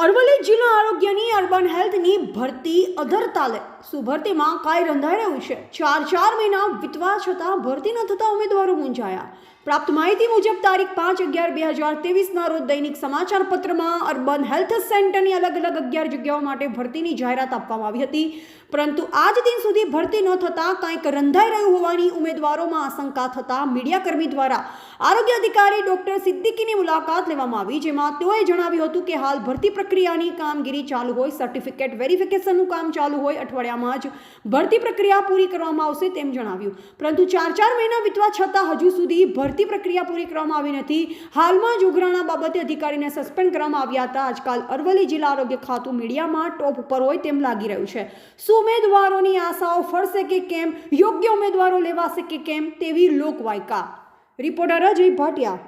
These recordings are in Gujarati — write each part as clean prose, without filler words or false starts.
અરવલ્લી જિલ્લા આરોગ્યની અર્બન હેલ્થની ભરતી અધર તાલે ભરતીમાં કાંઈ રંધાઈ રહ્યું છે। 4 મહિના વીતવા છતાં ભરતી ન થતા ઉમેદવારો મૂંઝાયા। પ્રાપ્ત માહિતી મુજબ તારીખ 5/11/2023 રોજ દૈનિક સમાચાર પત્રમાં અર્બન હેલ્થ સેન્ટરની અલગ અલગ 11 જગ્યાઓ માટે ભરતીની જાહેરાત આપવામાં આવી હતી, પરંતુ આજ દિન સુધી ભરતી ન થતાં કંઈક રંધાઈ રહ્યું હોવાની ઉમેદવારોમાં આશંકા થતાં મીડિયાકર્મી દ્વારા આરોગ્ય અધિકારી ડોક્ટર સિદ્દીકીની મુલાકાત લેવામાં આવી, જેમાં તેઓએ જણાવ્યું હતું કે હાલ ભરતી પ્રક્રિયાની કામગીરી ચાલુ હોય, સર્ટિફિકેટ વેરિફિકેશનનું કામ ચાલુ હોય, અઠવાડિયામાં જ ભરતી પ્રક્રિયા પૂરી કરવામાં આવશે તેમ જણાવ્યું। પરંતુ 4 મહિના વીતવા છતાં હજુ સુધી ભરતી પ્રક્રિયા પૂરી કરવામાં આવી નથી। હાલમાં જ ઉઘરાણા બાબતે અધિકારીને સસ્પેન્ડ કરવામાં આવ્યા હતા। આજકાલ અરવલ્લી જિલ્લા આરોગ્ય ખાતું મીડિયામાં ટોપ ઉપર હોય તેમ લાગી રહ્યું છે। શું ઉમેદવારોની આશાઓ ફળશે કે કેમ, યોગ્ય ઉમેદવારો લેવાશે કે કેમ તેવી લોકવાયકા। રિપોર્ટર અજય ભાટિયા।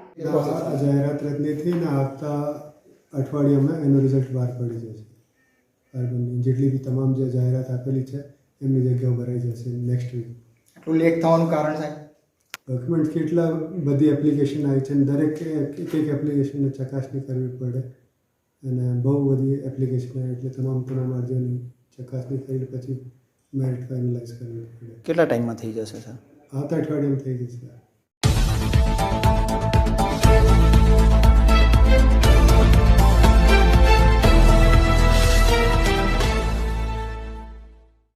જાહેરાત રદની થઈ ને આવતા અઠવાડિયામાં એનો રિઝલ્ટ બહાર પડી જશે। અર્બનની જેટલી બી તમામ જે જાહેરાત આપેલી છે એમની જગ્યાઓ ભરાઈ જશે નેક્સ્ટ વીક। આટલું લેટ થવાનું કારણ સાહેબ? ડોક્યુમેન્ટ કેટલા બધી એપ્લિકેશન આવી છે, દરેક એક એપ્લિકેશનની ચકાસણી કરવી પડે અને બહુ બધી એપ્લિકેશન આવી એટલે તમામ અરજીઓની ચકાસણી કરી પછી મેરિટ ફાઇનલાઇઝ કરવી પડે। કેટલા ટાઈમમાં થઈ જશે સર? આવતા અઠવાડિયામાં થઈ જશે।